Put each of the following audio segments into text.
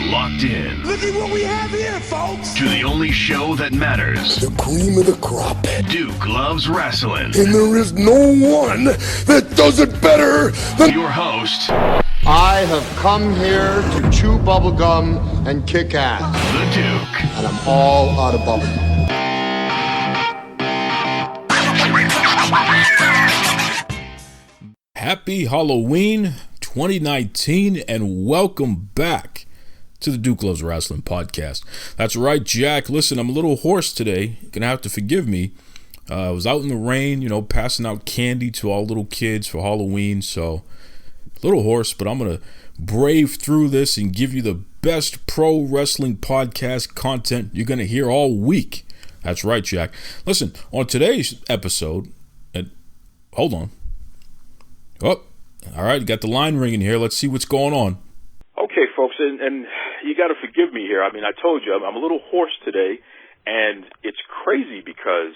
Locked in. Look at what we have here, folks. To the only show that matters. The cream of the crop. Duke loves wrestling. And there is no one that does it better than your host. I have come here to chew bubblegum and kick ass. The Duke. And I'm all out of bubblegum. Happy Halloween 2019 and welcome back to the Duke Loves Wrestling podcast. That's right, Jack. Listen, I'm a little hoarse today. You're going to have to forgive me. I was out in the rain, passing out candy to all little kids for Halloween. So a little hoarse, but I'm going to brave through this and give you the best pro wrestling podcast content you're going to hear all week. That's right, Jack. Listen, on today's episode, hold on. Oh, all right, got the line ringing here. Let's see what's going on. Okay, folks, and you got to forgive me here. I mean, I told you, I'm a little hoarse today, and it's crazy because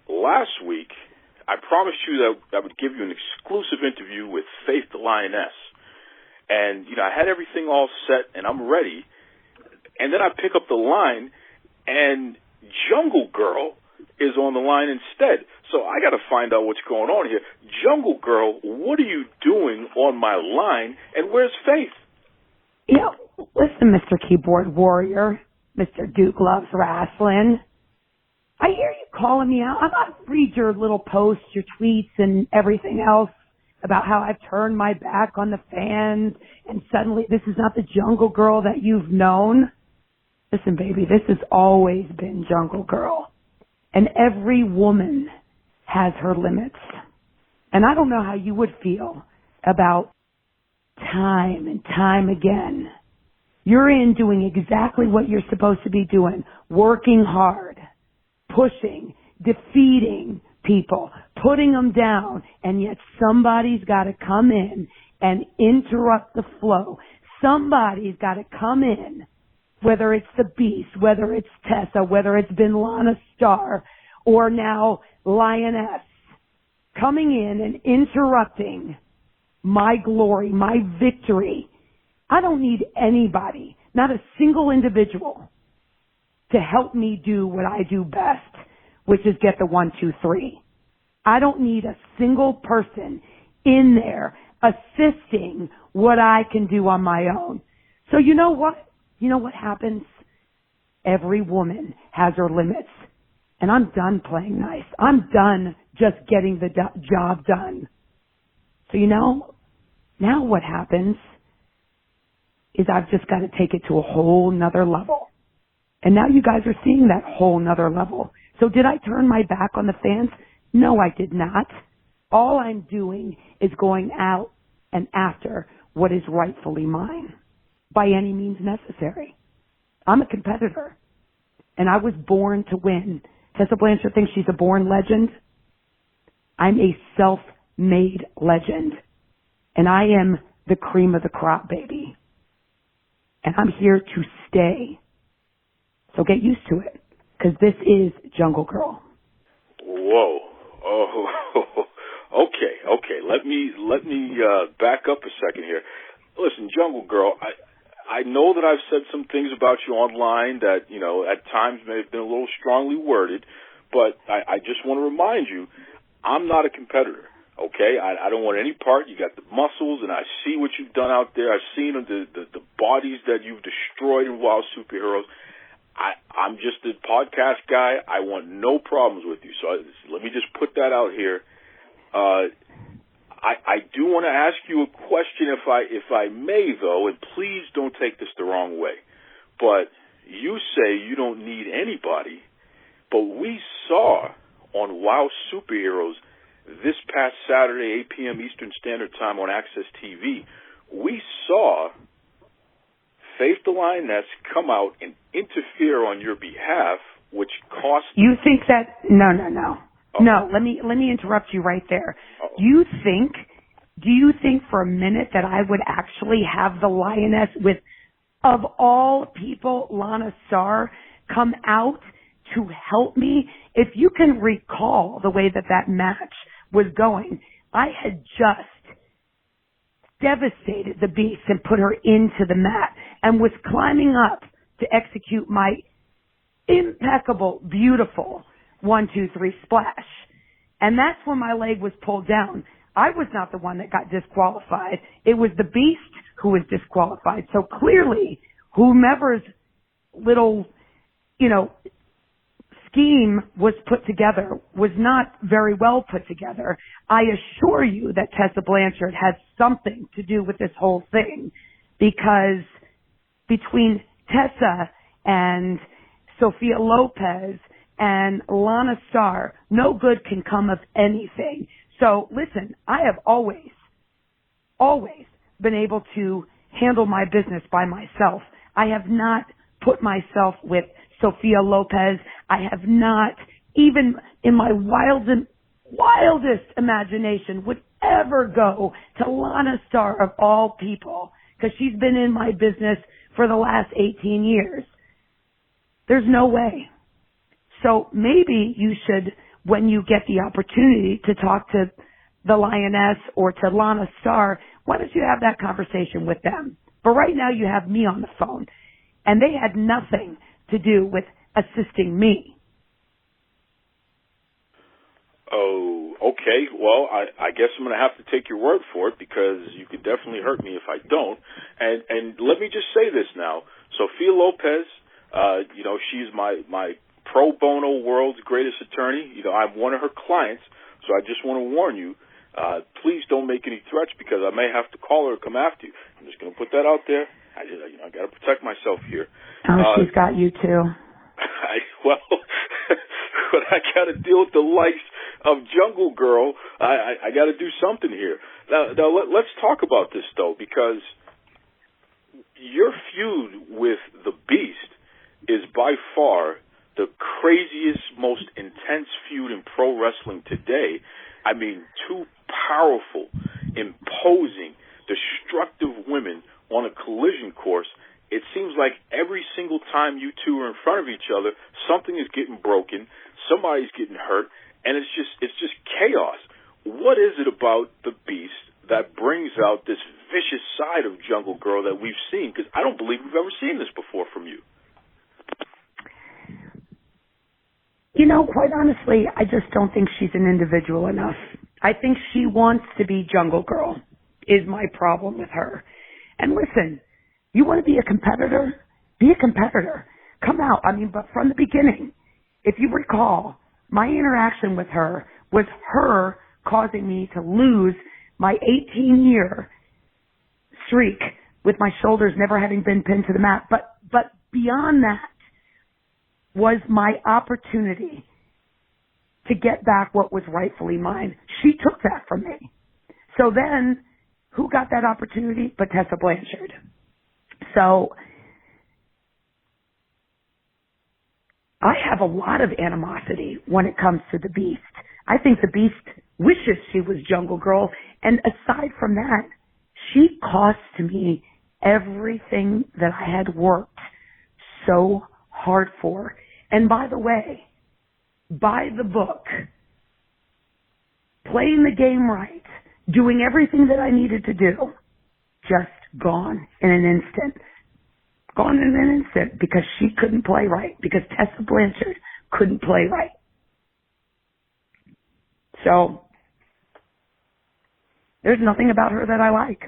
last week I promised you that I would give you an exclusive interview with Faith the Lioness. And, I had everything all set, and I'm ready. And then I pick up the line, and Jungle Grrrl is on the line instead. So I got to find out what's going on here. Jungle Grrrl, what are you doing on my line, and where's Faith? Listen, Mr. Keyboard Warrior, Mr. Duke Loves Rasslin. I hear you calling me out. I'm not read your little posts, your tweets, and everything else about how I've turned my back on the fans, and suddenly this is not the Jungle Grrrl that you've known. Listen, baby, this has always been Jungle Grrrl. And every woman has her limits. And I don't know how you would feel about time and time again. You're in doing exactly what you're supposed to be doing, working hard, pushing, defeating people, putting them down, and yet somebody's got to come in and interrupt the flow. Somebody's got to come in, whether it's the Beast, whether it's Tessa, whether it's been Lana Star, or now Lioness, coming in and interrupting my glory, my victory. I don't need anybody, not a single individual, to help me do what I do best, which is get the 1, 2, 3. I don't need a single person in there assisting what I can do on my own. So you know what? You know what happens? Every woman has her limits. And I'm done playing nice. I'm done just getting the job done. So now what happens is I've just got to take it to a whole nother level. And now you guys are seeing that whole nother level. So did I turn my back on the fans? No, I did not. All I'm doing is going out and after what is rightfully mine by any means necessary. I'm a competitor, and I was born to win. Tessa Blanchard thinks she's a born legend. I'm a self-made legend, and I am the cream of the crop, baby. And I'm here to stay. So get used to it, because this is Jungle Grrrl. Whoa. Oh, okay. Let me back up a second here. Listen, Jungle Grrrl, I know that I've said some things about you online that, at times may have been a little strongly worded, but I just want to remind you, I'm not a competitor, okay? I don't want any part. You got the muscles, and I see what you've done out there. I've seen the bodies that you've destroyed in Wild Superheroes. I'm just a podcast guy. I want no problems with you. So let me just put that out here. I do want to ask you a question if I may, though, and please don't take this the wrong way. But you say you don't need anybody, but we saw on Wow Superheroes this past Saturday, 8 p.m. Eastern Standard Time on AXSTV, we saw Faith the Lioness come out and interfere on your behalf, which cost... You think that... No. Oh. No, let me interrupt you right there. Uh-oh. Do you think for a minute that I would actually have the Lioness with, of all people, Lana Star, come out to help me? If you can recall the way that match was going, I had just devastated the Beast and put her into the mat and was climbing up to execute my impeccable, beautiful 1, 2, 3 splash. And that's when my leg was pulled down. I was not the one that got disqualified. It was the Beast who was disqualified. So clearly, whomever's little, scheme was put together was not very well put together. I assure you that Tessa Blanchard had something to do with this whole thing, because between Tessa and Sophia Lopez and Lana Starr, no good can come of anything. So listen, I have always been able to handle my business by myself. I have not put myself with Sophia Lopez. I have not, even in my wildest imagination, would ever go to Lana Starr of all people, because she's been in my business for the last 18 years. There's no way. So maybe you should, when you get the opportunity to talk to the Lioness or to Lana Starr, why don't you have that conversation with them? But right now you have me on the phone, and they had nothing to do with assisting me. Oh, okay. Well, I guess I'm going to have to take your word for it, because you could definitely hurt me if I don't. And let me just say this now. Sophia Lopez, she's my pro bono world's greatest attorney. I'm one of her clients, so I just want to warn you, please don't make any threats, because I may have to call her to come after you. I'm just going to put that out there. I got to protect myself here. Oh, she's got you too. But I got to deal with the likes of Jungle Grrrl. I got to do something here. Now let's talk about this, though, because your feud with the Beast is by far the craziest, most intense feud in pro wrestling today. I mean, two powerful, imposing, destructive women on a collision course. It seems like every single time you two are in front of each other, something is getting broken, somebody's getting hurt, and it's just chaos. What is it about the Beast that brings out this vicious side of Jungle Grrrl that we've seen? Because I don't believe we've ever seen this before from you. Quite honestly, I just don't think she's an individual enough. I think she wants to be Jungle Grrrl, is my problem with her. And listen, you want to be a competitor? Be a competitor. Come out. But from the beginning, if you recall, my interaction with her was her causing me to lose my 18-year streak with my shoulders never having been pinned to the mat. But beyond that was my opportunity to get back what was rightfully mine. She took that from me. So then, who got that opportunity but Tessa Blanchard? So I have a lot of animosity when it comes to the Beast. I think the Beast wishes she was Jungle Grrrl. And aside from that, she cost me everything that I had worked so hard for. And by the way, by the book, playing the game right, doing everything that I needed to do, just gone in an instant. Gone in an instant because she couldn't play right, because Tessa Blanchard couldn't play right. So, there's nothing about her that I like.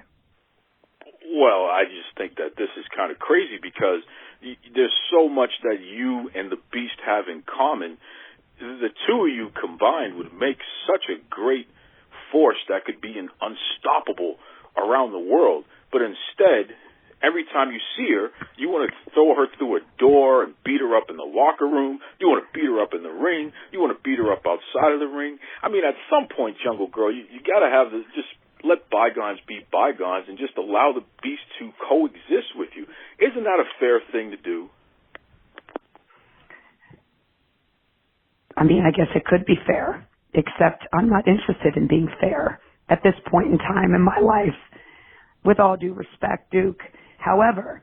Well, I just think that this is kind of crazy, because there's so much that you and the Beast have in common. The two of you combined would make such a great force that could be unstoppable around the world. But instead, every time you see her, you want to throw her through a door and beat her up in the locker room. You want to beat her up in the ring. You want to beat her up outside of the ring. At some point, Jungle Grrrl, you got to have this, just let bygones be bygones and just allow the Beast to coexist with you. Isn't that a fair thing to do? I guess it could be fair, except I'm not interested in being fair at this point in time in my life, with all due respect, Duke. However,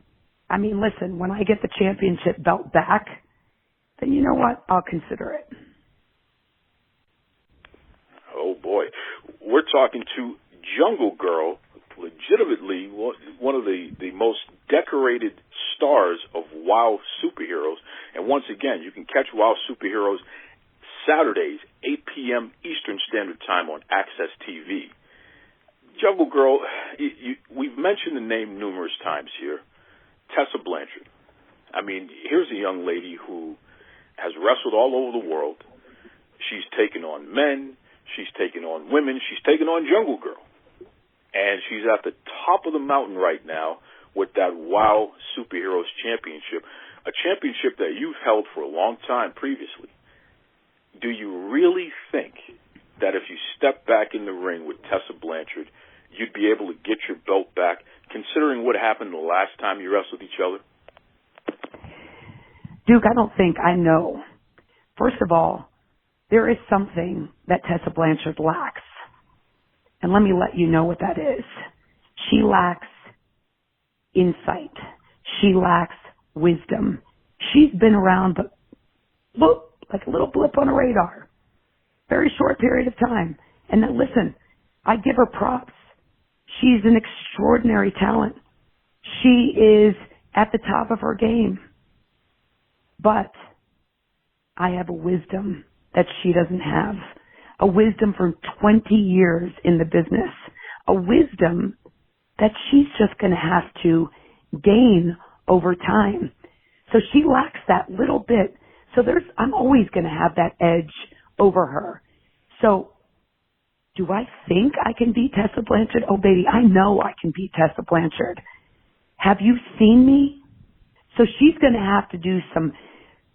listen, when I get the championship belt back, then you know what? I'll consider it. Oh, boy. We're talking to Jungle Grrrl, legitimately one of the most decorated stars of WoW Superheroes. And once again, you can catch WoW Superheroes Saturdays, 8 p.m. Eastern Standard Time on AXSTV. Jungle Girl, we've mentioned the name numerous times here, Tessa Blanchard. I mean, here's a young lady who has wrestled all over the world. She's taken on men. She's taken on women. She's taken on Jungle Girl. And she's at the top of the mountain right now with that WoW Superheroes Championship, a championship that you've held for a long time previously. Do you really think that if you step back in the ring with Tessa Blanchard, you'd be able to get your belt back, considering what happened the last time you wrestled each other? Duke, I don't think I know. First of all, there is something that Tessa Blanchard lacks. And let me let you know what that is. She lacks insight. She lacks wisdom. She's been around, but boop, like a little blip on a radar. Very short period of time. And now listen, I give her props. She's an extraordinary talent. She is at the top of her game. But I have a wisdom that she doesn't have. A wisdom from 20 years in the business. A wisdom that she's just going to have to gain over time. So she lacks that little bit. So I'm always going to have that edge over her. So do I think I can beat Tessa Blanchard? Oh, baby, I know I can beat Tessa Blanchard. Have you seen me? So she's going to have to do some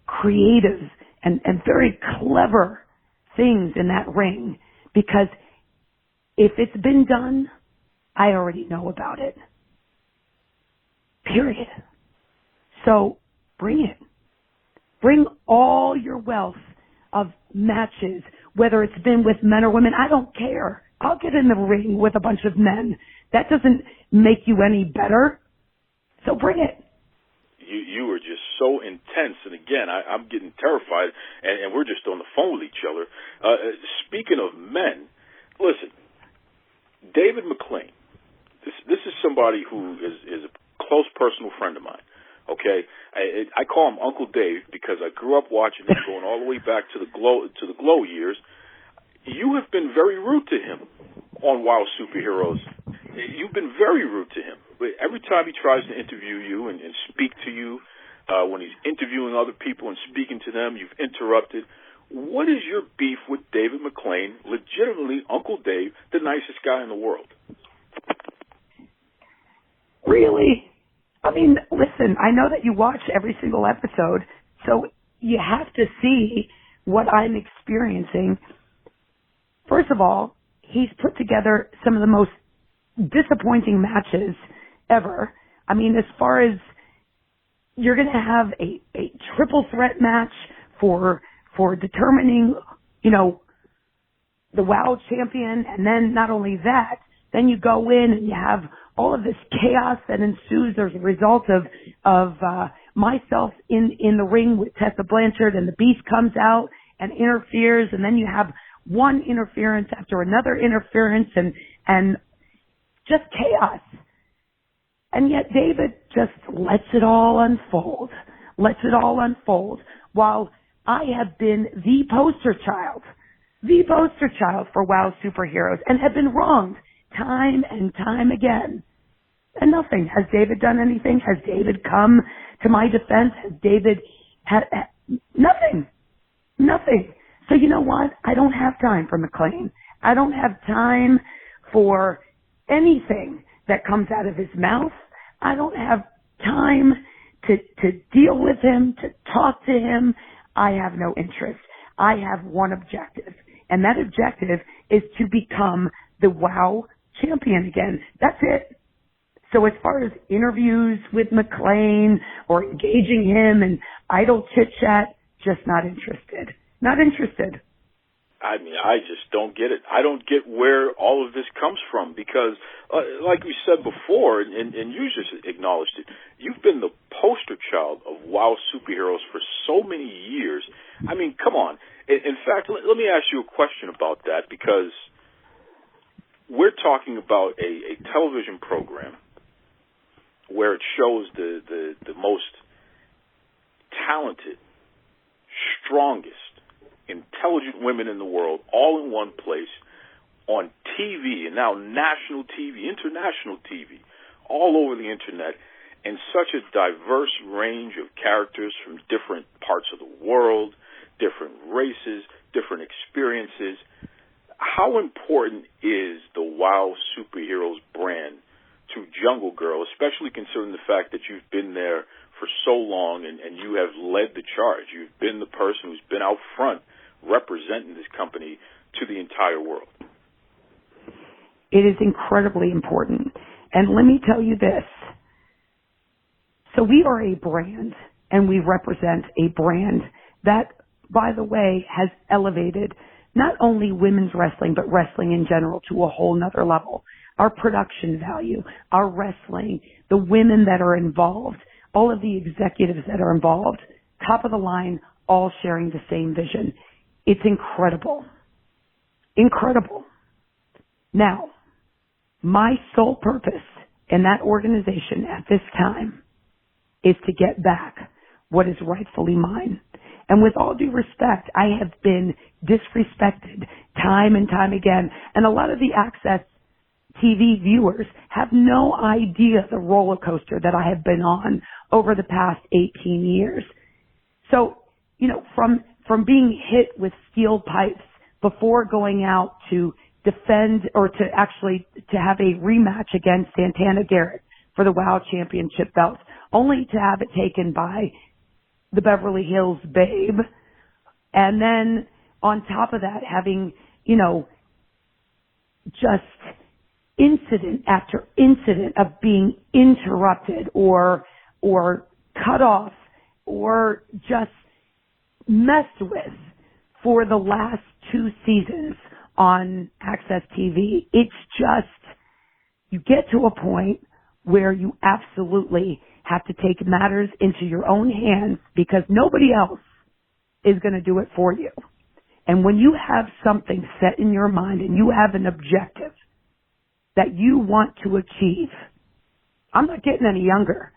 creative and very clever things in that ring, because if it's been done, I already know about it. Period. So bring it. Bring all your wealth of matches, whether it's been with men or women. I don't care. I'll get in the ring with a bunch of men. That doesn't make you any better. So bring it. You are just so intense, and again, I'm getting terrified, and we're just on the phone with each other. Speaking of men, listen, David McLean, this is somebody who is a close personal friend of mine, okay? I call him Uncle Dave because I grew up watching him going all the way back to the Glow years. You have been very rude to him on WoW Superheroes. You've been very rude to him. Every time he tries to interview you and speak to you, when he's interviewing other people and speaking to them, you've interrupted. What is your beef with David McLean, legitimately Uncle Dave, the nicest guy in the world? Really? I mean, listen, I know that you watch every single episode, so you have to see what I'm experiencing. First of all, he's put together some of the most disappointing matches ever. I mean, as far as you're going to have a triple threat match for determining, the WoW champion, and then not only that, then you go in and you have all of this chaos that ensues as a result of myself in the ring with Tessa Blanchard, and the Beast comes out and interferes, and then you have one interference after another interference, and just chaos. And yet David just lets it all unfold, while I have been the poster child for WoW Superheroes, and have been wronged time and time again. And nothing. Has David done anything? Has David come to my defense? Has David had nothing? Nothing. So you know what? I don't have time for McLean. I don't have time for anything that comes out of his mouth. I don't have time to deal with him, to talk to him. I have no interest. I have one objective, and that objective is to become the WoW champion again. That's it. So as far as interviews with McLean or engaging him in idle chit-chat, just not interested. Not interested. I mean, I just don't get it. I don't get where all of this comes from because, like we said before, and you just acknowledged it, you've been the poster child of WoW Superheroes for so many years. I mean, come on. In fact, let me ask you a question about that, because we're talking about a television program where it shows the most talented, strongest, intelligent women in the world all in one place on TV, and now national TV, international TV, all over the internet, and such a diverse range of characters from different parts of the world, different races, different experiences. How important is the WOW Superheroes brand to Jungle Grrrl, especially considering the fact that you've been there for so long and you have led the charge? You've been the person who's been out front representing this company to the entire world. It is incredibly important. And let me tell you this. So we are a brand, and we represent a brand that, by the way, has elevated not only women's wrestling, but wrestling in general to a whole nother level. Our production value, our wrestling, the women that are involved, all of the executives that are involved, top of the line, all sharing the same vision. It's incredible. Incredible. Now, my sole purpose in that organization at this time is to get back what is rightfully mine. And with all due respect, I have been disrespected time and time again. And a lot of the Access TV viewers have no idea the roller coaster that I have been on over the past 18 years. So, you know, from being hit with steel pipes before going out to defend or to have a rematch against Santana Garrett for the WOW Championship belt, only to have it taken by the Beverly Hills Babe. And then on top of that, having, you know, just incident after incident of being interrupted or cut off or just messed with for the last 2 seasons on Access TV. It's just, you get to a point where you absolutely have to take matters into your own hands because nobody else is going to do it for you. And when you have something set in your mind and you have an objective that you want to achieve, I'm not getting any younger.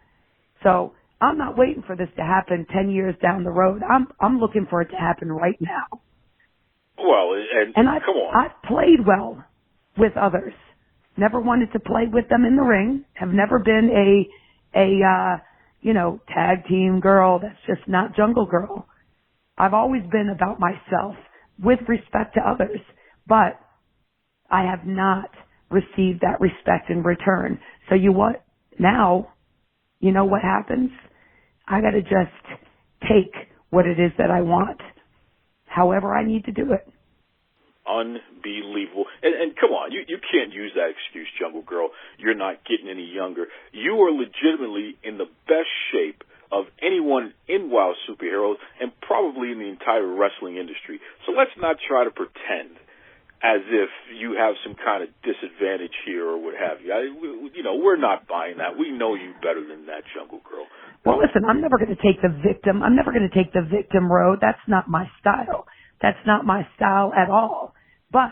So I'm not waiting for this to happen 10 years down the road. I'm looking for it to happen right now. Well, and come on. I've played well with others. Never wanted to play with them in the ring. Have never been a tag team girl that's just not Jungle Grrrl. I've always been about myself with respect to others, but I have not received that respect in return. So now, you know what happens? I got to just take what it is that I want, however I need to do it. Unbelievable. And come on, you can't use that excuse, Jungle Grrrl. You're not getting any younger. You are legitimately in the best shape of anyone in WOW Superheroes and probably in the entire wrestling industry. So let's not try to pretend as if you have some kind of disadvantage here or what have you. We're not buying that. We know you better than that, Jungle Grrrl. Well, listen, I'm never going to take the victim road. That's not my style. That's not my style at all. But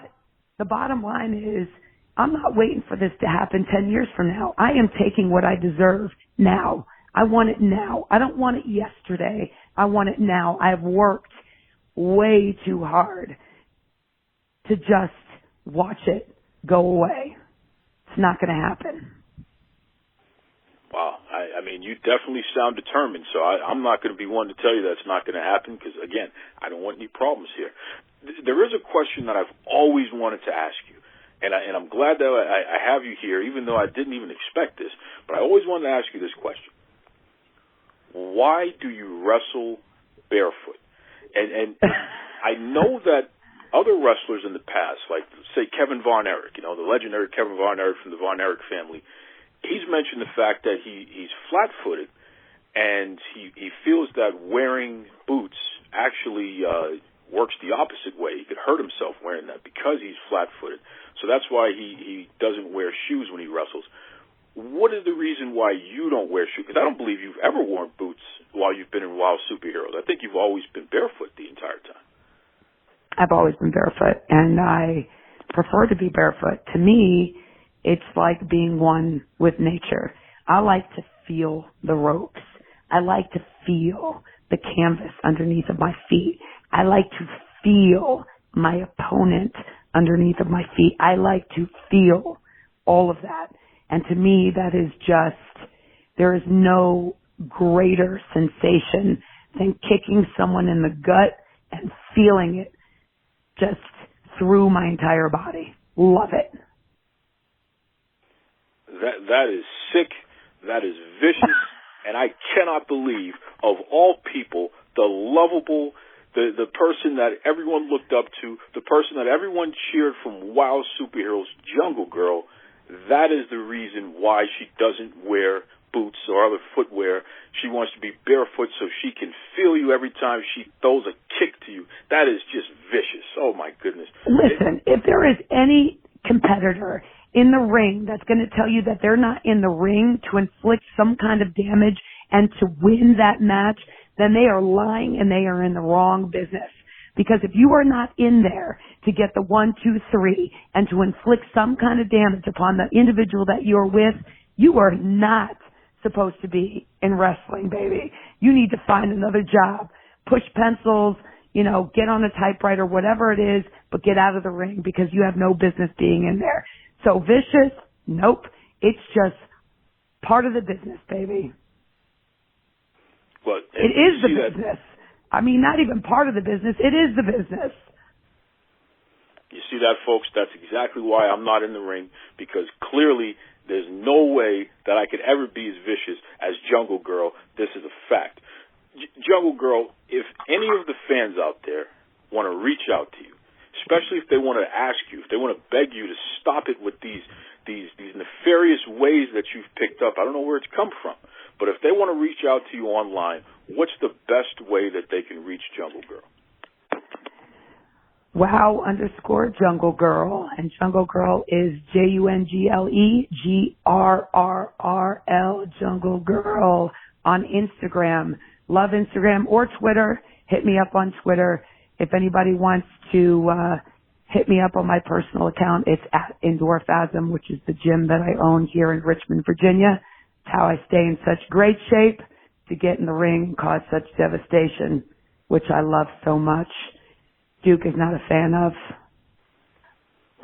the bottom line is I'm not waiting for this to happen 10 years from now. I am taking what I deserve now. I want it now. I don't want it yesterday. I want it now. I've worked way too hard to just watch it go away. It's not going to happen. Wow. I mean, you definitely sound determined, so I'm not going to be one to tell you that's not going to happen because, again, I don't want any problems here. There is a question that I've always wanted to ask you, and I'm glad that I have you here, even though I didn't even expect this, but I always wanted to ask you this question. Why do you wrestle barefoot? And I know that other wrestlers in the past, like, say, Kevin Von Erich, the legendary Kevin Von Erich from the Von Erich family, he's mentioned the fact that he's flat-footed, and he feels that wearing boots actually works the opposite way. He could hurt himself wearing that because he's flat-footed. So that's why he doesn't wear shoes when he wrestles. What is the reason why you don't wear shoes? Because I don't believe you've ever worn boots while you've been in WOW Superheroes. I think you've always been barefoot the entire time. I've always been barefoot, and I prefer to be barefoot. To me, it's like being one with nature. I like to feel the ropes. I like to feel the canvas underneath of my feet. I like to feel my opponent underneath of my feet. I like to feel all of that. And to me, that is just, there is no greater sensation than kicking someone in the gut and feeling it just through my entire body. Love it. That is sick. That is vicious. And I cannot believe, of all people, the lovable, the person that everyone looked up to, the person that everyone cheered from WoW Superheroes Jungle Grrrl, that is the reason why she doesn't wear boots or other footwear. She wants to be barefoot so she can feel you every time she throws a kick to you. That is just vicious. Oh, my goodness. Listen, if there is any competitor in the ring that's going to tell you that they're not in the ring to inflict some kind of damage and to win that match, then they are lying and they are in the wrong business. Because if you are not in there to get the 1, 2, 3 and to inflict some kind of damage upon the individual that you're with, you are not supposed to be in wrestling, baby. You need to find another job, push pencils, you know, get on a typewriter, whatever it is, but get out of the ring because you have no business being in there. So vicious? Nope. It's just part of the business, baby. But it is the business. I mean, not even part of the business. It is the business. You see that, folks? That's exactly why I'm not in the ring, because clearly there's no way that I could ever be as vicious as Jungle Grrrl. This is a fact. Jungle Grrrl, if any of the fans out there want to reach out to you, especially if they want to ask you, if they want to beg you to stop it with these nefarious ways that you've picked up, I don't know where it's come from, but if they want to reach out to you online, what's the best way that they can reach Jungle Grrrl? Wow_Jungle Grrrl, and Jungle Grrrl is JungleGrrrl, Jungle Grrrl on Instagram. Love Instagram or Twitter. Hit me up on Twitter. If anybody wants to hit me up on my personal account, it's at Endorphasm, which is the gym that I own here in Richmond, Virginia. It's how I stay in such great shape to get in the ring and cause such devastation, which I love so much. Duke is not a fan of.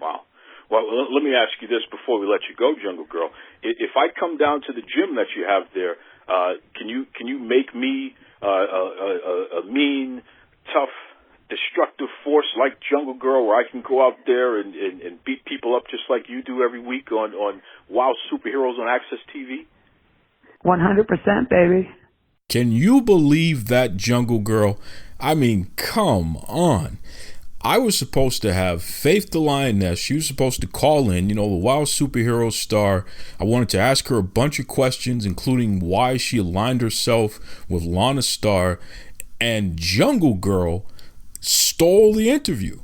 Wow. Well, let me ask you this before we let you go, Jungle Grrrl. If I come down to the gym that you have there, can you make me a mean, tough, destructive force like Jungle Grrrl, where I can go out there and beat people up just like you do every week on WoW Superheroes on AXSTV? 100%, baby. Can you believe that, Jungle Grrrl? I mean, come on. I was supposed to have Faith the Lioness. She was supposed to call in, the WoW Superheroes star. I wanted to ask her a bunch of questions, including why she aligned herself with Lana Star. And Jungle Grrrl stole the interview.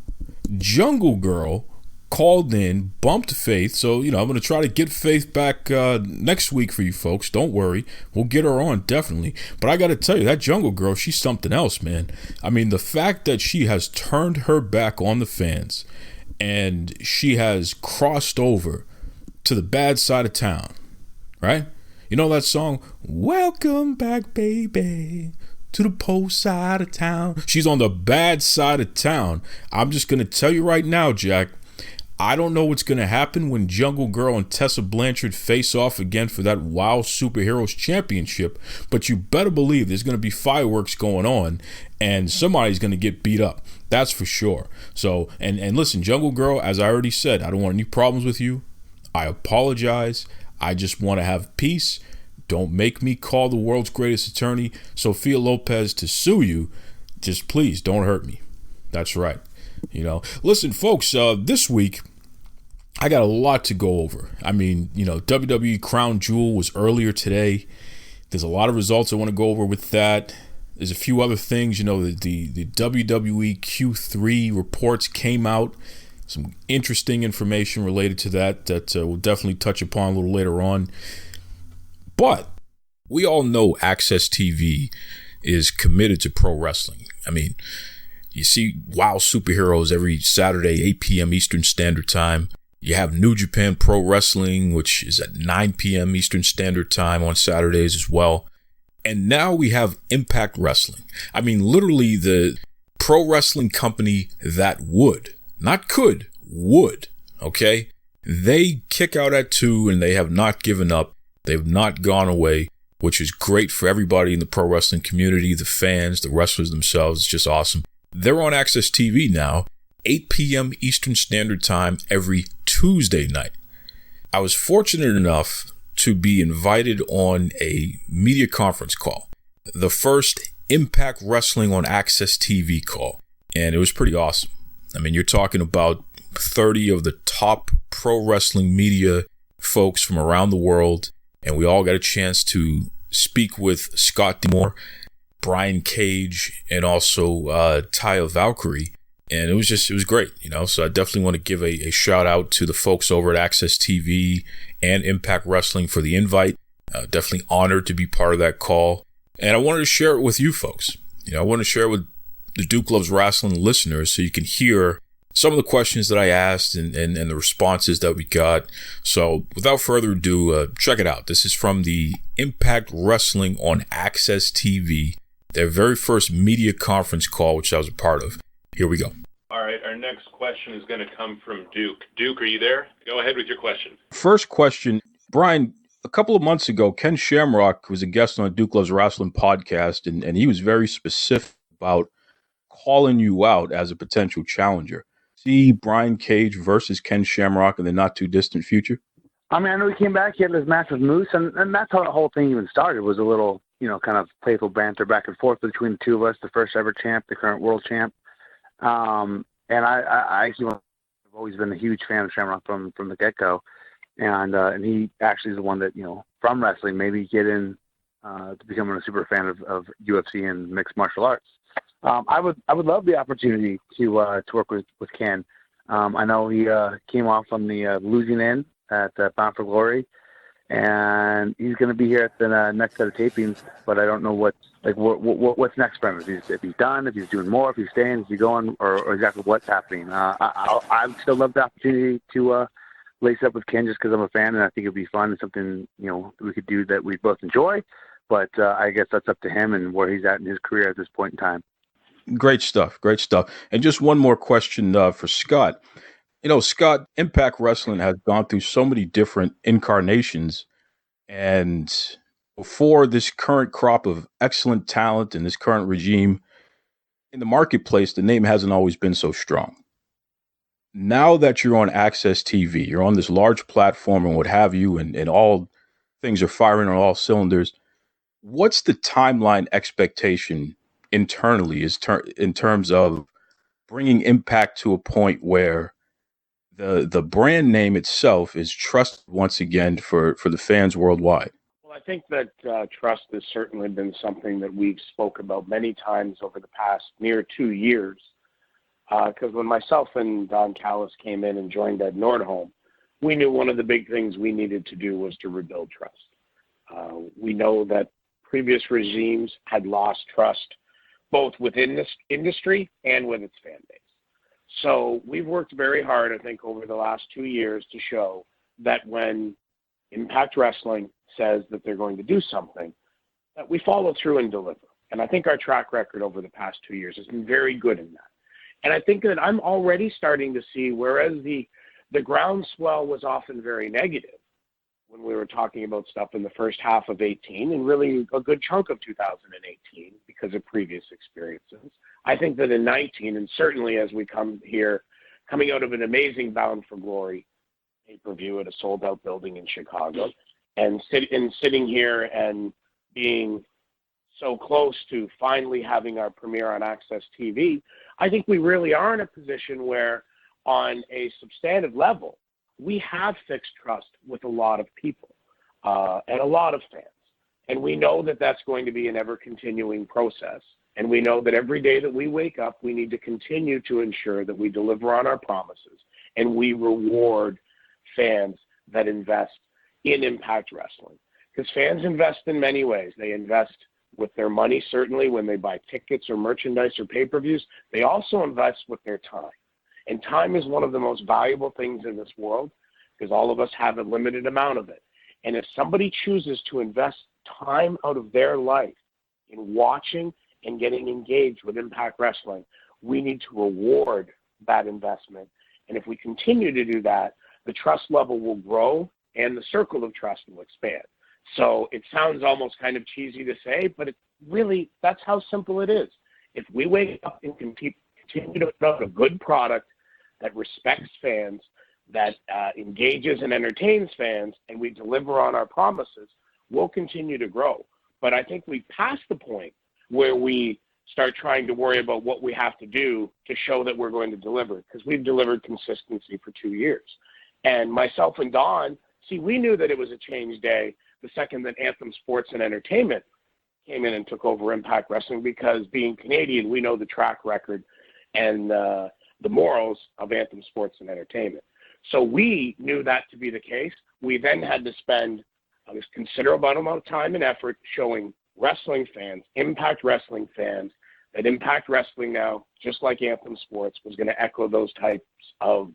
Jungle Grrrl called in, bumped Faith. So, I'm going to try to get Faith back next week for you folks. Don't worry. We'll get her on, definitely. But I got to tell you, that Jungle Grrrl, she's something else, man. I mean, the fact that she has turned her back on the fans and she has crossed over to the bad side of town, right? You know that song, Welcome Back, Baby, to the post side of town. She's on the bad side of town. I'm just going to tell you right now, Jack, I don't know what's going to happen when Jungle Grrrl and Tessa Blanchard face off again for that WoW Superheroes Championship, but you better believe there's going to be fireworks going on and somebody's going to get beat up. That's for sure. So, and listen, Jungle Grrrl, as I already said, I don't want any problems with you. I apologize. I just want to have peace. Don't make me call the world's greatest attorney, Sophia Lopez, to sue you. Just please don't hurt me. That's right. Listen, folks, this week I got a lot to go over. I mean, WWE Crown Jewel was earlier today. There's a lot of results I want to go over with that. There's a few other things, the WWE Q3 reports came out. Some interesting information related to that we'll definitely touch upon a little later on. But we all know AXSTV is committed to pro wrestling. I mean, You see WoW Superheroes every Saturday, 8 p.m. Eastern Standard Time. You have New Japan Pro Wrestling, which is at 9 p.m. Eastern Standard Time on Saturdays as well. And now we have Impact Wrestling. I mean, literally the pro wrestling company that would, not could, would, okay? They kick out at 2 and they have not given up. They've not gone away, which is great for everybody in the pro wrestling community, the fans, the wrestlers themselves. It's just awesome. They're on AXSTV now, 8 p.m. Eastern Standard Time every Tuesday night. I was fortunate enough to be invited on a media conference call, the first Impact Wrestling on AXSTV call, and it was pretty awesome. I mean, you're talking about 30 of the top pro wrestling media folks from around the world, and we all got a chance to speak with Scott D'Amore, Brian Cage, and also Taya Valkyrie. And it was great, so I definitely want to give a shout out to the folks over at AXSTV and Impact Wrestling for the invite. Definitely honored to be part of that call. And I wanted to share it with you folks. I want to share it with the Duke Loves Wrestling listeners so you can hear some of the questions that I asked and the responses that we got. So without further ado, check it out. This is from the Impact Wrestling on AXSTV, their very first media conference call, which I was a part of. Here we go. All right, our next question is going to come from Duke. Duke, are you there? Go ahead with your question. First question, Brian, a couple of months ago, Ken Shamrock was a guest on a Duke Loves Wrestling podcast, and he was very specific about calling you out as a potential challenger. See Brian Cage versus Ken Shamrock in the not-too-distant future? I mean, I know he came back, he had this match with Moose, and that's how the whole thing even started, was a little, kind of playful banter back and forth between the two of us, the first ever champ, the current world champ. And I've always been a huge fan of Shamrock from the get-go. And he actually is the one that, from wrestling, maybe get in to becoming a super fan of UFC and mixed martial arts. I would love the opportunity to work with Ken. I know he came off on the losing end at Bound for Glory, and he's going to be here at the next set of tapings. But I don't know what's next for him. If he's done, if he's doing more, if he's staying, if he's going, or exactly what's happening. I'd still love the opportunity to lace up with Ken just because I'm a fan, and I think it'd be fun and something we could do that we both enjoy. But I guess that's up to him and where he's at in his career at this point in time. Great stuff. And just one more question for Scott. Scott, Impact Wrestling has gone through so many different incarnations, and before this current crop of excellent talent and this current regime in the marketplace, the name hasn't always been so strong. Now that you're on AXSTV, you're on this large platform and what have you, and all things are firing on all cylinders, what's the timeline expectation internally in terms of bringing Impact to a point where the brand name itself is trusted once again for the fans worldwide? Well, I think that trust has certainly been something that we've spoke about many times over the past near 2 years. Because when myself and Don Callis came in and joined Ed Nordholm, we knew one of the big things we needed to do was to rebuild trust. We know that previous regimes had lost trust both within this industry and with its fan base. So we've worked very hard, I think, over the last 2 years to show that when Impact Wrestling says that they're going to do something, that we follow through and deliver. And I think our track record over the past 2 years has been very good in that. And I think that I'm already starting to see, whereas the groundswell was often very negative when we were talking about stuff in the first half of 18 and really a good chunk of 2018 because of previous experiences, I think that in 19, and certainly as we come here, coming out of an amazing Bound for Glory pay-per-view at a sold-out building in Chicago, and sitting here and being so close to finally having our premiere on AXSTV, I think we really are in a position where, on a substantive level, we have fixed trust with a lot of people and a lot of fans. And we know that that's going to be an ever-continuing process. And we know that every day that we wake up, we need to continue to ensure that we deliver on our promises and we reward fans that invest in Impact Wrestling. Because fans invest in many ways. They invest with their money, certainly when they buy tickets or merchandise or pay-per-views. They also invest with their time. And time is one of the most valuable things in this world because all of us have a limited amount of it. And if somebody chooses to invest time out of their life in watching and getting engaged with Impact Wrestling, we need to reward that investment. And if we continue to do that, the trust level will grow and the circle of trust will expand. So it sounds almost kind of cheesy to say, but it really, that's how simple it is. If we wake up and continue to put out a good product that respects fans, that engages and entertains fans, and we deliver on our promises, we'll continue to grow. But I think we passed the point where we start trying to worry about what we have to do to show that we're going to deliver, because we've delivered consistency for 2 years. And myself and Don, we knew that it was a change day the second that Anthem Sports and Entertainment came in and took over Impact Wrestling, because being Canadian, we know the track record and the morals of Anthem Sports and Entertainment. So we knew that to be the case. We then had to spend a considerable amount of time and effort showing wrestling fans, Impact Wrestling fans, that Impact Wrestling now, just like Anthem Sports, was going to echo those types of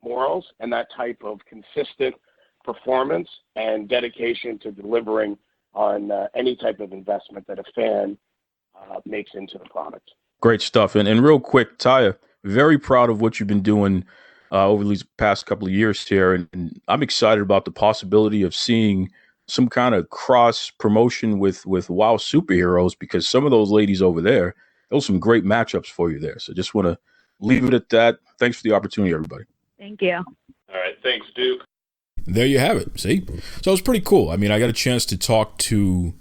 morals and that type of consistent performance and dedication to delivering on any type of investment that a fan makes into the product. Great stuff. And real quick, Taya, very proud of what you've been doing over these past couple of years here. And I'm excited about the possibility of seeing some kind of cross promotion with WoW Superheroes, because some of those ladies over there, those are some great matchups for you there. So just want to leave it at that. Thanks for the opportunity, everybody. Thank you. All right. Thanks, Duke. There you have it. See? So it's pretty cool. I mean, I got a chance to talk to,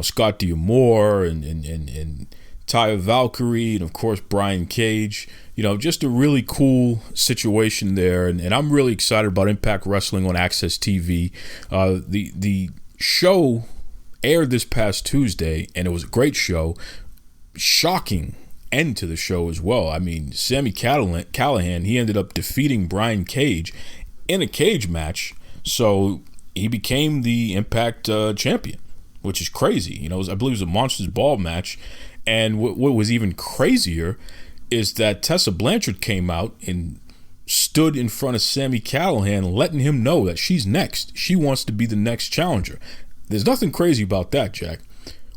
Scott D'Amore and Taya Valkyrie, and of course Brian Cage. Just a really cool situation there, and I'm really excited about Impact Wrestling on AXSTV. The show aired this past Tuesday, and it was a great show. Shocking end to the show as well. I mean, Sami Callihan, he ended up defeating Brian Cage in a cage match, so he became the Impact champion, which is crazy. I believe it was a Monsters Ball match. And what was even crazier is that Tessa Blanchard came out and stood in front of Sami Callihan, letting him know that she's next. She wants to be the next challenger. There's nothing crazy about that, Jack.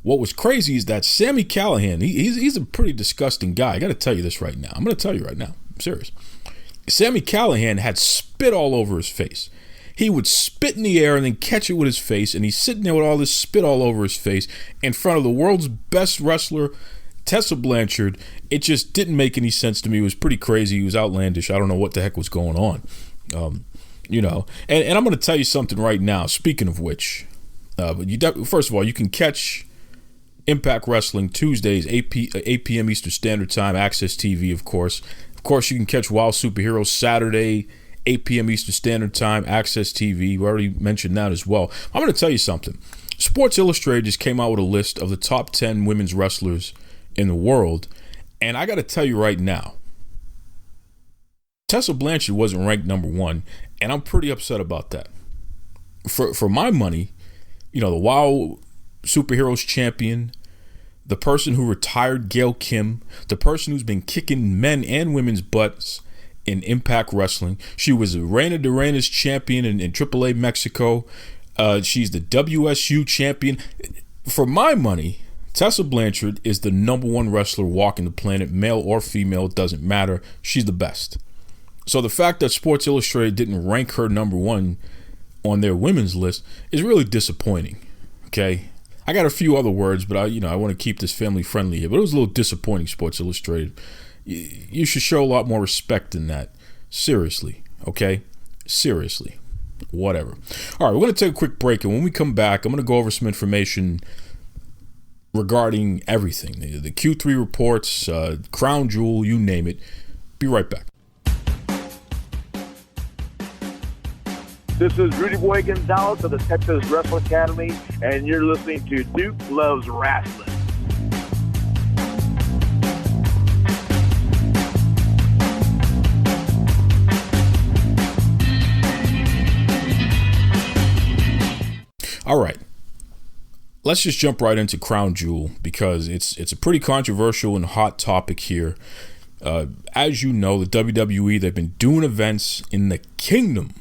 What was crazy is that Sami Callihan, he's a pretty disgusting guy. I got to tell you this right now. I'm going to tell you right now. I'm serious. Sami Callihan had spit all over his face. He would spit in the air and then catch it with his face, and he's sitting there with all this spit all over his face in front of the world's best wrestler, Tessa Blanchard. It just didn't make any sense to me. It was pretty crazy. It was outlandish. I don't know what the heck was going on. And I'm going to tell you something right now, speaking of which. First of all, you can catch Impact Wrestling Tuesdays, 8 p.m. Eastern Standard Time, AXSTV, of course. Of course, you can catch WoW Superheroes Saturday, 8 p.m. Eastern Standard Time, AXSTV. We already mentioned that as well. I'm going to tell you something. Sports Illustrated just came out with a list of the top 10 women's wrestlers in the world. And I got to tell you right now, Tessa Blanchard wasn't ranked number one, and I'm pretty upset about that. For my money, the WoW Superheroes champion, the person who retired Gail Kim, the person who's been kicking men and women's butts in Impact Wrestling. She was a Reina de Reinas champion in AAA Mexico. She's the WSU champion. For my money, Tessa Blanchard is the number one wrestler walking the planet, male or female, it doesn't matter. She's the best. So the fact that Sports Illustrated didn't rank her number one on their women's list is really disappointing. Okay, I got a few other words, but I want to keep this family friendly here. But it was a little disappointing, Sports Illustrated. You should show a lot more respect than that. Seriously, okay? Seriously. Whatever. All right, we're going to take a quick break, and when we come back, I'm going to go over some information regarding everything. The Q3 reports, Crown Jewel, you name it. Be right back. This is Rudy Boy Gonzalez of the Texas Wrestle Academy, and you're listening to Duke Loves Wrestling. All right. let's just jump right into Crown Jewel because it's a pretty controversial and hot topic here. As you know, the WWE, they've been doing events in the kingdom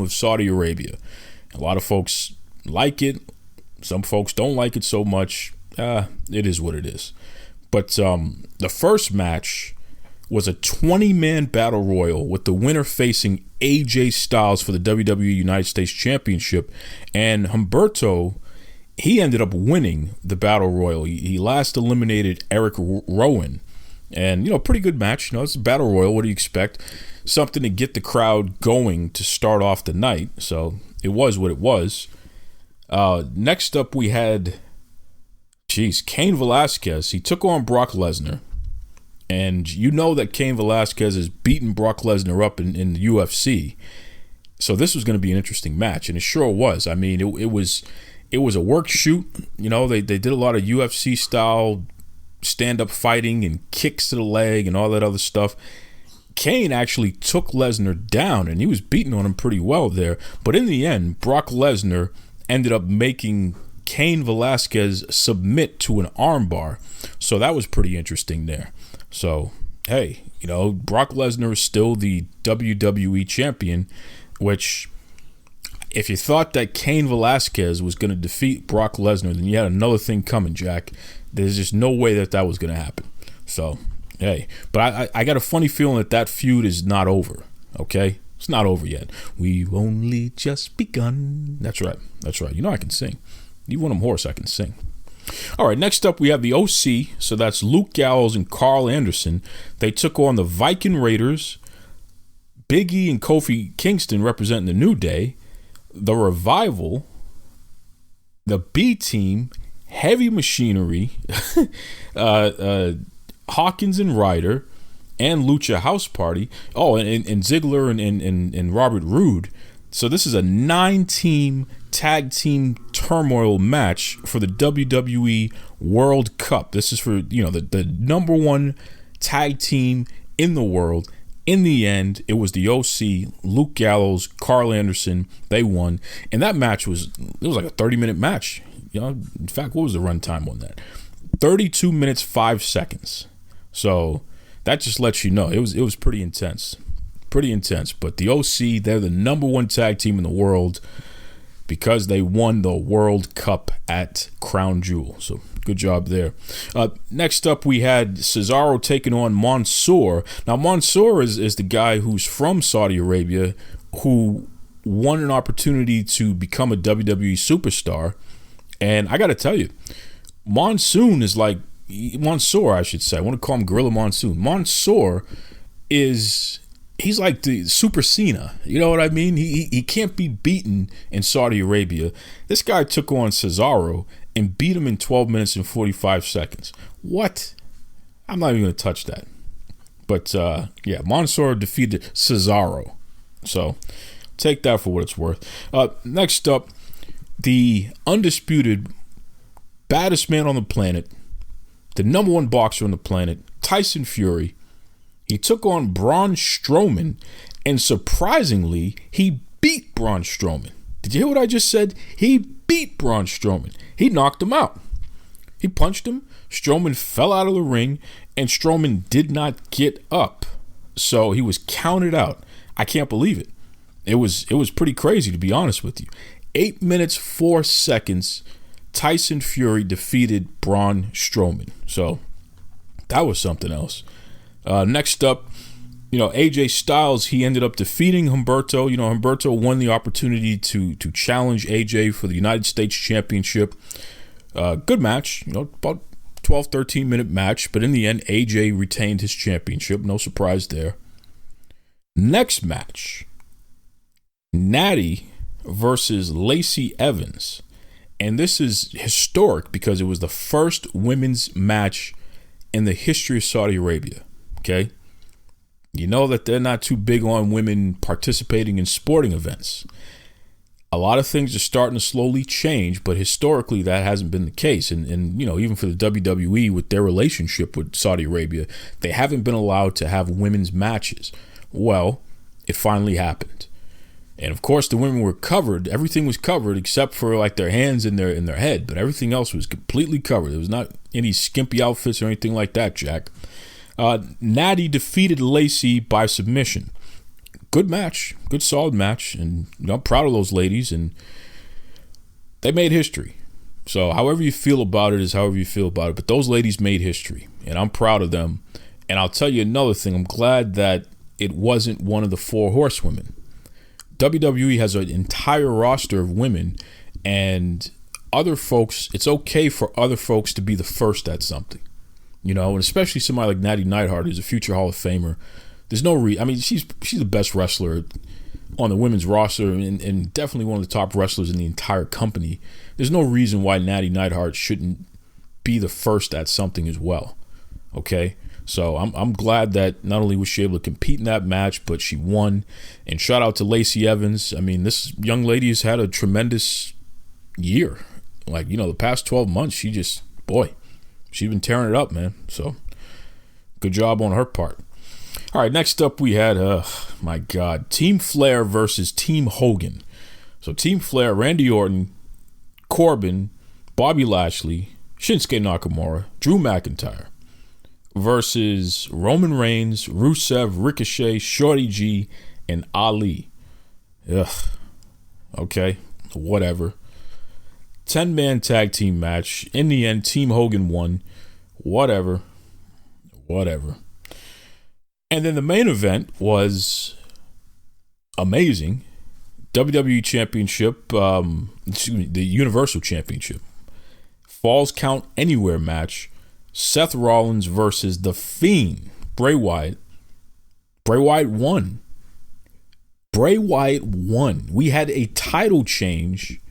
of Saudi Arabia. A lot of folks like it. Some folks don't like it so much. It is what it is. But the first match was a 20-man battle royal with the winner facing AJ Styles for the WWE United States Championship. And Humberto, he ended up winning the battle royal. He last eliminated Eric Rowan. And, pretty good match. It's a battle royal. What do you expect? Something to get the crowd going to start off the night. So it was what it was. Next up, we had, Cain Velasquez. He took on Brock Lesnar. And you know that Cain Velasquez has beaten Brock Lesnar up in the UFC. So this was going to be an interesting match. And it sure was. I mean, it was a work shoot. They did a lot of UFC style stand-up fighting and kicks to the leg and all that other stuff. Cain actually took Lesnar down, and he was beating on him pretty well there. But in the end, Brock Lesnar ended up making Cain Velasquez submit to an armbar. So that was pretty interesting there. So, hey, Brock Lesnar is still the WWE champion, which, if you thought that Cain Velasquez was going to defeat Brock Lesnar, then you had another thing coming, Jack. There's just no way that was going to happen. So, hey. But I got a funny feeling that feud is not over, okay? It's not over yet. We've only just begun. That's right. I can sing. You want them hoarse, I can sing. All right, next up we have the OC. So that's Luke Gallows and Carl Anderson. They took on the Viking Raiders, Big E and Kofi Kingston representing the New Day, the Revival, the B-Team, Heavy Machinery, Hawkins and Ryder, and Lucha House Party. Oh, and Ziggler and Robert Roode. So this is a 9-team tag team turmoil match for the WWE World Cup. This is for, the number one tag team in the world. In the end, it was the OC, Luke Gallows, Carl Anderson. They won. And that match was like a 30-minute match. In fact, what was the runtime on that? 32 minutes, 5 seconds. So that just lets you know it was pretty intense. Pretty intense. But the OC, they're the number one tag team in the world because they won the World Cup at Crown Jewel. So good job there. Next up, we had Cesaro taking on Mansoor. Now, Mansoor is the guy who's from Saudi Arabia who won an opportunity to become a WWE superstar. And I got to tell you, Mansoor, I should say. I want to call him Gorilla Monsoon. Mansoor he's like the Super Cena. You know what I mean? He can't be beaten in Saudi Arabia. This guy took on Cesaro and beat him in 12 minutes and 45 seconds. What? I'm not even going to touch that. But, Mansoor defeated Cesaro. So, take that for what it's worth. Next up, the undisputed baddest man on the planet, the number one boxer on the planet, Tyson Fury. He took on Braun Strowman, and surprisingly, he beat Braun Strowman. Did you hear what I just said? He beat Braun Strowman. He knocked him out. He punched him. Strowman fell out of the ring, and Strowman did not get up. So he was counted out. I can't believe it. It was pretty crazy, to be honest with you. 8 minutes, 4 seconds, Tyson Fury defeated Braun Strowman. So that was something else. Next up, AJ Styles, he ended up defeating Humberto. Humberto won the opportunity to challenge AJ for the United States Championship. Good match, about 12, 13-minute match. But in the end, AJ retained his championship. No surprise there. Next match, Natty versus Lacey Evans. And this is historic because it was the first women's match in the history of Saudi Arabia. Okay? You know that they're not too big on women participating in sporting events. A lot of things are starting to slowly change, but historically that hasn't been the case. And even for the WWE with their relationship with Saudi Arabia, they haven't been allowed to have women's matches. Well, it finally happened. And of course, the women were covered. Everything was covered except for like their hands and their head, but everything else was completely covered. There was not any skimpy outfits or anything like that, Jack. Natty defeated Lacey by submission. Good match, good solid match, and I'm proud of those ladies, and they made history. So however you feel about it is however you feel about it, but those ladies made history, and I'm proud of them. And I'll tell you another thing, I'm glad that it wasn't one of the 4 horsewomen. WWE has an entire roster of women, and other folks, it's okay for other folks to be the first at something, and especially somebody like Natty Neidhart, who's a future Hall of Famer. There's no she's the best wrestler on the women's roster, and definitely one of the top wrestlers in the entire company. There's no reason why Natty Neidhart shouldn't be the first at something as well. Okay, so I'm glad that not only was she able to compete in that match, but she won. And shout out to Lacey Evans. I mean, this young lady has had a tremendous year. Like, the past 12 months, she's been tearing it up, man. So good job on her part. All right, next up we had, my God, Team Flair versus Team Hogan. So Team Flair, Randy Orton, Corbin, Bobby Lashley, Shinsuke Nakamura, Drew McIntyre versus Roman Reigns, Rusev, Ricochet, Shorty G, and Ali. Ugh. Okay, whatever. 10-man tag team match. In the end, Team Hogan won. Whatever. And then the main event was amazing. WWE Championship, the Universal Championship. Falls Count Anywhere match. Seth Rollins versus The Fiend, Bray Wyatt. Bray Wyatt won. We had a title change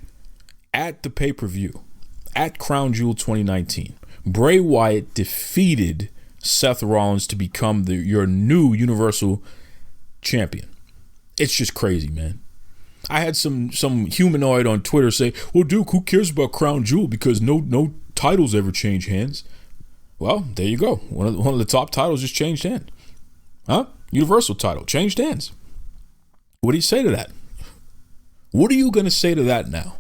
at the pay-per-view, at Crown Jewel 2019. Bray Wyatt defeated Seth Rollins to become your new Universal Champion. It's just crazy, man. I had some humanoid on Twitter say, well, Duke, who cares about Crown Jewel because no titles ever change hands. Well, there you go. One of the top titles just changed hands. Huh? Universal title changed hands. What do you say to that? What are you going to say to that now?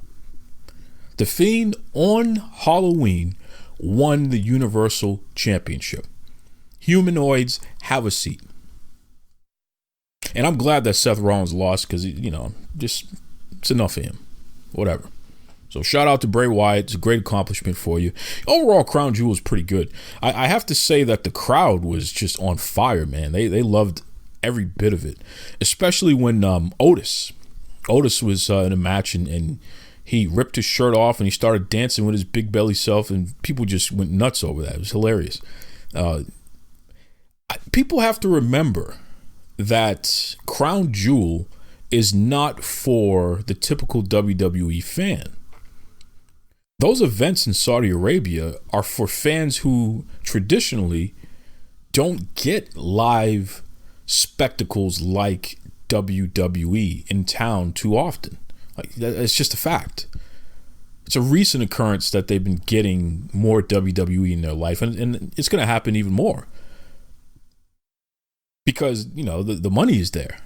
The Fiend on Halloween won the Universal Championship. Humanoids, have a seat. And I'm glad that Seth Rollins lost because, it's enough for him. Whatever. So shout out to Bray Wyatt. It's a great accomplishment for you. Overall, Crown Jewel is pretty good. I have to say that the crowd was just on fire, man. They loved every bit of it. Especially when Otis was in a match and he ripped his shirt off and he started dancing with his big belly self, and people just went nuts over that. It was hilarious. People have to remember that Crown Jewel is not for the typical WWE fan. Those events in Saudi Arabia are for fans who traditionally don't get live spectacles like WWE in town too often. It's just a fact. It's a recent occurrence that they've been getting more WWE in their life, and it's going to happen even more because, the money is there.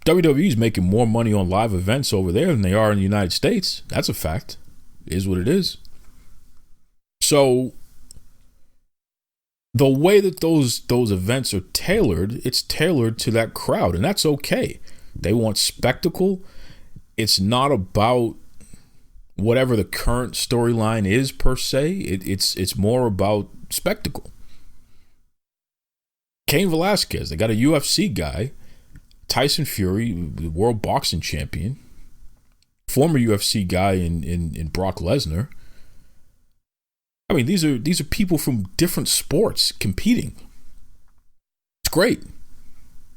WWE is making more money on live events over there than they are in the United States. That's a fact. It is what it is. So the way that those events are tailored, it's tailored to that crowd, and that's okay. They want spectacle. It's not about whatever the current storyline is per se. It's more about spectacle. Cain Velasquez, they got a UFC guy, Tyson Fury, the world boxing champion, former UFC guy in Brock Lesnar. I mean, these are people from different sports competing. It's great.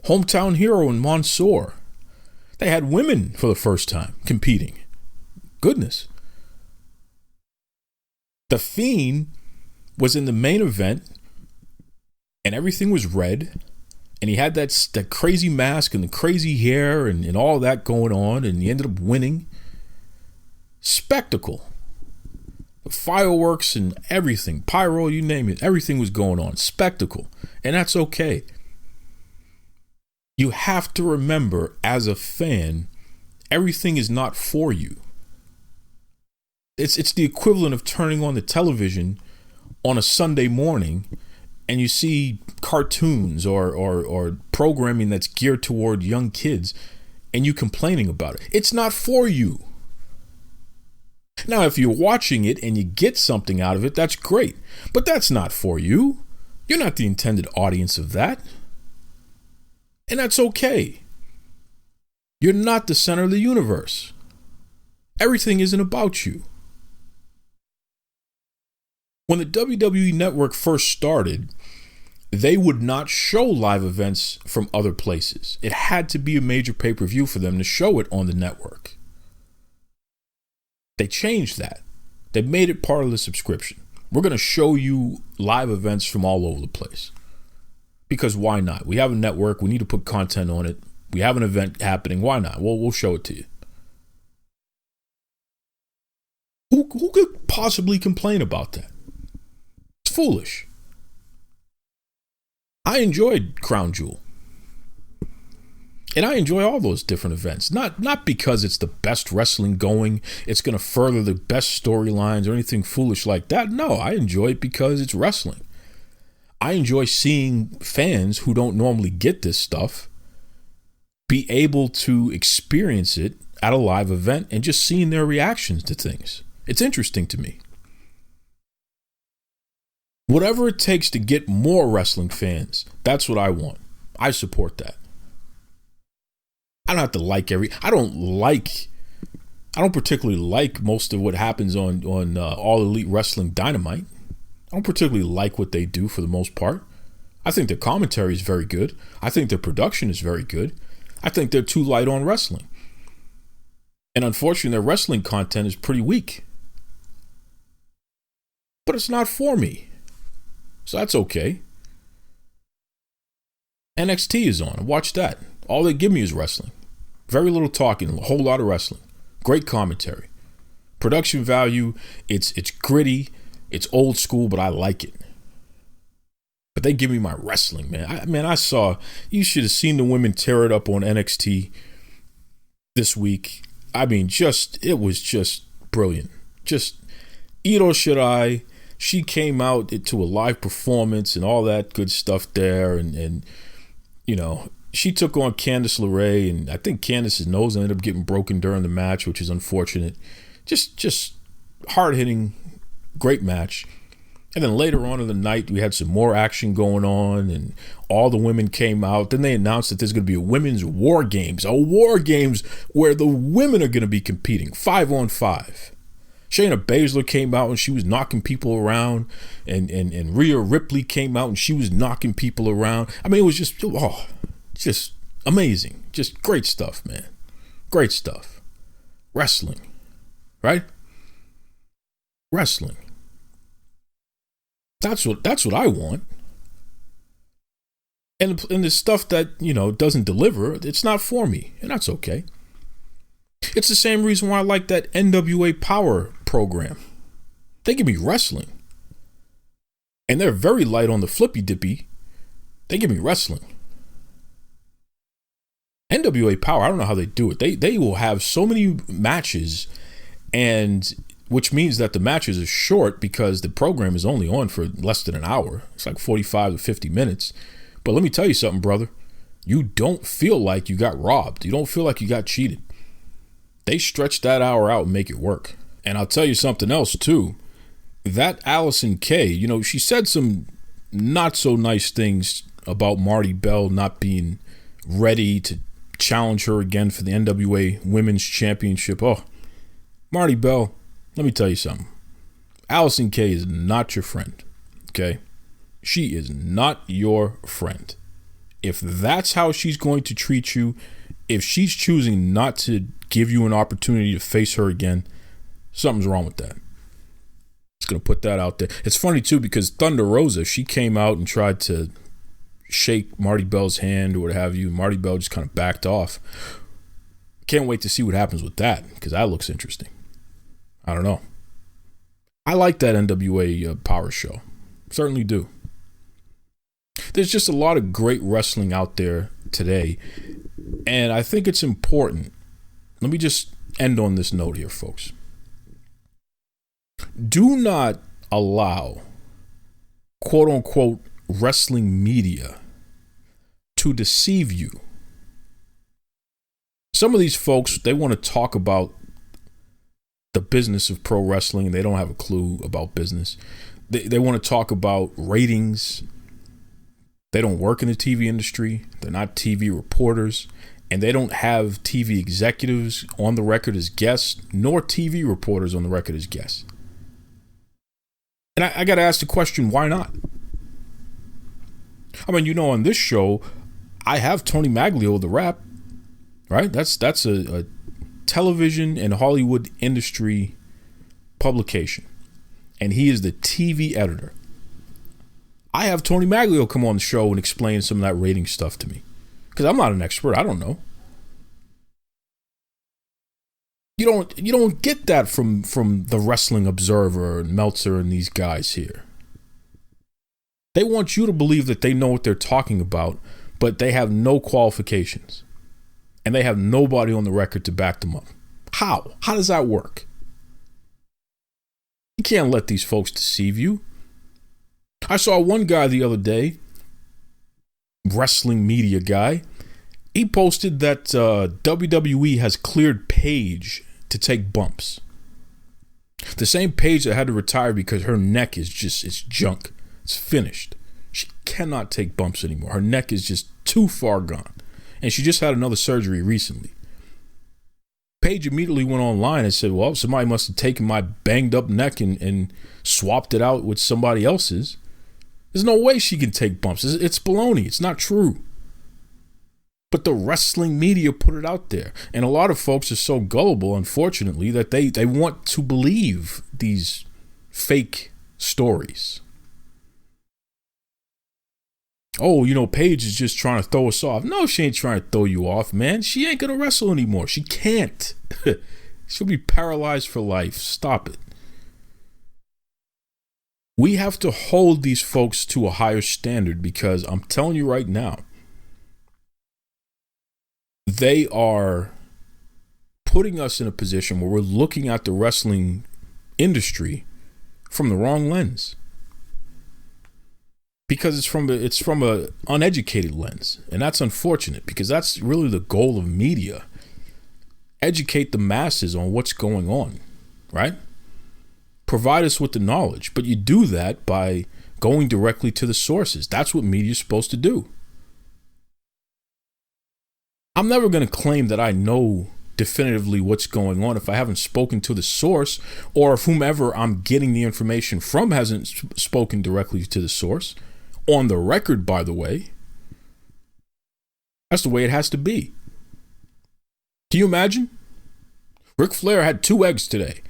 Hometown hero in Mansoor. They had women for the first time competing. Goodness. The Fiend was in the main event and everything was red. And he had that crazy mask and the crazy hair and all that going on. And he ended up winning. Spectacle. The fireworks and everything. Pyro, you name it. Everything was going on. Spectacle. And that's okay. You have to remember, as a fan, everything is not for you. It's the equivalent of turning on the television on a Sunday morning and you see cartoons or programming that's geared toward young kids and you complaining about it. It's not for you. Now, if you're watching it and you get something out of it, that's great. But that's not for you. You're not the intended audience of that. And that's okay. You're not the center of the universe. Everything isn't about you. When the WWE Network first started, they would not show live events from other places. It had to be a major pay-per-view for them to show it on the network. They changed that. They made it part of the subscription. We're going to show you live events from all over the place. Because why not? We have a network. We need to put content on it. We have an event happening. Why not? Well, we'll show it to you. Who could possibly complain about that? It's foolish. I enjoyed Crown Jewel. And I enjoy all those different events. Not because it's the best wrestling going, it's going to further the best storylines or anything foolish like that. No, I enjoy it because it's wrestling. I enjoy seeing fans who don't normally get this stuff be able to experience it at a live event and just seeing their reactions to things. It's interesting to me. Whatever it takes to get more wrestling fans, that's what I want. I support that. I don't have to like I don't particularly like most of what happens on All Elite Wrestling Dynamite. I don't particularly like what they do for the most part. I think their commentary is very good. I think their production is very good. I think they're too light on wrestling. And unfortunately, their wrestling content is pretty weak. But it's not for me. So that's okay. NXT is on. Watch that. All they give me is wrestling. Very little talking, a whole lot of wrestling. Great commentary. Production value, it's gritty, it's old school, but I like it. But they give me my wrestling, man. You should have seen the women tear it up on NXT this week. I mean, it was just brilliant. Just Io Shirai, she came out to a live performance and all that good stuff there, and you know, she took on Candice LeRae, and I think Candice's nose ended up getting broken during the match, which is unfortunate. Just hard-hitting, great match. And then later on in the night, we had some more action going on, and all the women came out. Then they announced that there's going to be a women's war games where the women are going to be competing 5-on-5. Shayna Baszler came out and she was knocking people around, and Rhea Ripley came out and she was knocking people around. I mean, it was just amazing. Just great stuff, man. Great stuff. Wrestling, right? Wrestling. That's what I want. And the stuff that, you know, doesn't deliver, it's not for me, and that's okay. It's the same reason why I like that NWA Power program. They give me wrestling. And they're very light on the flippy dippy. They give me wrestling. NWA Power, I don't know how they do it. They will have so many matches, and which means that the matches are short because the program is only on for less than an hour. It's like 45 to 50 minutes. But let me tell you something, brother. You don't feel like you got robbed. You don't feel like you got cheated. They stretch that hour out and make it work. And I'll tell you something else, too. That Allison Kay, you know, she said some not so nice things about Marty Bell not being ready to challenge her again for the NWA Women's Championship. Oh, Marty Bell, let me tell you something. Allison Kay is not your friend, okay? She is not your friend. If that's how she's going to treat you, if she's choosing not to give you an opportunity to face her again, something's wrong with that. Just going to put that out there. It's funny, too, because Thunder Rosa, she came out and tried to shake Marty Bell's hand or what have you. Marty Bell just kind of backed off. Can't wait to see what happens with that, because that looks interesting. I don't know. I like that NWA Power show. Certainly do. There's just a lot of great wrestling out there today, and I think it's important. Let me just end on this note here, folks. Do not allow quote-unquote wrestling media to deceive you. Some of these folks, they want to talk about the business of pro wrestling, and they don't have a clue about business. They want to talk about ratings. They don't work in the TV industry. They're not TV reporters, and they don't have TV executives on the record as guests, nor TV reporters on the record as guests. And I got to ask the question, why not? I mean, on this show, I have Tony Maglio, the Rap, right? That's a television and Hollywood industry publication, and he is the TV editor. I have Tony Maglio come on the show and explain some of that rating stuff to me, because I'm not an expert. I don't know. You don't get that from the Wrestling Observer and Meltzer and these guys here. They want you to believe that they know what they're talking about, but they have no qualifications. And they have nobody on the record to back them up. How? How does that work? You can't let these folks deceive you. I saw one guy the other day, wrestling media guy. He posted that WWE has cleared Paige to take bumps. The same Paige that had to retire because her neck is it's junk. It's finished. She cannot take bumps anymore. Her neck is just too far gone. And she just had another surgery recently. Paige immediately went online and said, well, somebody must have taken my banged up neck and swapped it out with somebody else's. There's no way she can take bumps. It's baloney. It's not true. But the wrestling media put it out there. And a lot of folks are so gullible, unfortunately, that they want to believe these fake stories. Oh, Paige is just trying to throw us off. No, she ain't trying to throw you off, man. She ain't going to wrestle anymore. She can't. She'll be paralyzed for life. Stop it. We have to hold these folks to a higher standard, because I'm telling you right now, they are putting us in a position where we're looking at the wrestling industry from the wrong lens. Because it's from a uneducated lens, and that's unfortunate, because that's really the goal of media. Educate the masses on what's going on, right? Provide us with the knowledge, but you do that by going directly to the sources. That's what media is supposed to do. I'm never going to claim that I know definitively what's going on if I haven't spoken to the source, or if whomever I'm getting the information from hasn't spoken directly to the source. On the record, by the way. That's the way it has to be. Can you imagine? Ric Flair had 2 eggs today.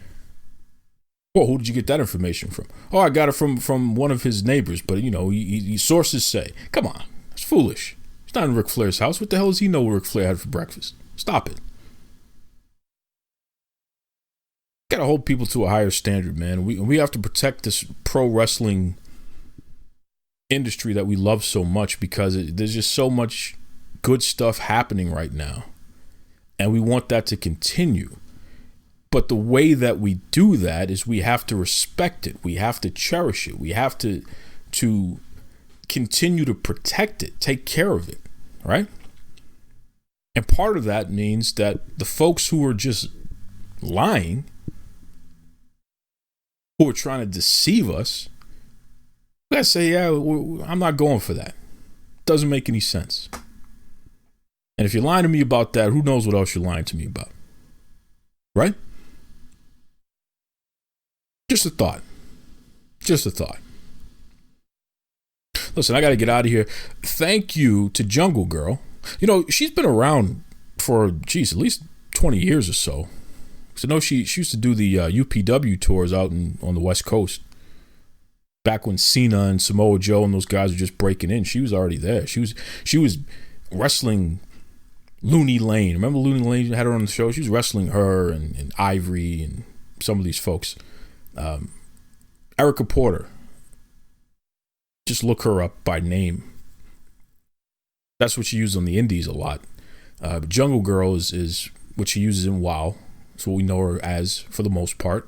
Well, who did you get that information from? Oh, I got it from one of his neighbors, but he sources say. Come on, it's foolish. It's not in Ric Flair's house. What the hell does he know what Ric Flair had for breakfast? Stop it. Got to hold people to a higher standard, man. We have to protect this pro wrestling industry that we love so much, because there's just so much good stuff happening right now, and we want that to continue. But the way that we do that is we have to respect it, we have to cherish it, we have to continue to protect it, take care of it, right? And part of that means that the folks who are just lying, who are trying to deceive us, I say, yeah, I'm not going for that. Doesn't make any sense. And if you're lying to me about that, who knows what else you're lying to me about? Right? Just a thought. Just a thought. Listen, I got to get out of here. Thank you to Jungle Grrrl. She's been around for, at least 20 years or so. So, no, she used to do the UPW tours out on the West Coast. Back when Cena and Samoa Joe and those guys were just breaking in, she was already there. She was wrestling Looney Lane. Remember Looney Lane had her on the show? She was wrestling her and Ivory and some of these folks. Erica Porter. Just look her up by name. That's what she used on the indies a lot. But Jungle Grrrl is what she uses in WoW. That's what we know her as for the most part.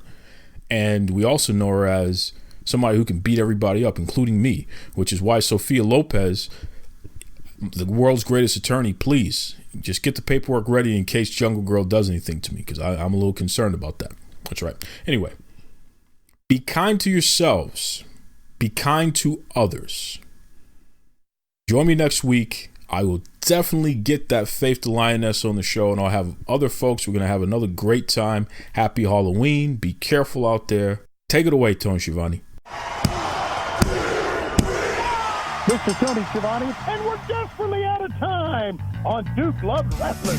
And we also know her as somebody who can beat everybody up, including me, which is why Sophia Lopez, the world's greatest attorney, please just get the paperwork ready in case Jungle Grrrl does anything to me, because I'm a little concerned about that. That's right. Anyway, be kind to yourselves. Be kind to others. Join me next week. I will definitely get that Faith the Lioness on the show, and I'll have other folks. We're going to have another great time. Happy Halloween. Be careful out there. Take it away, Tony Schiavone. Mr. Tony Schiavone, and we're desperately out of time on Duke Loves Wrestling.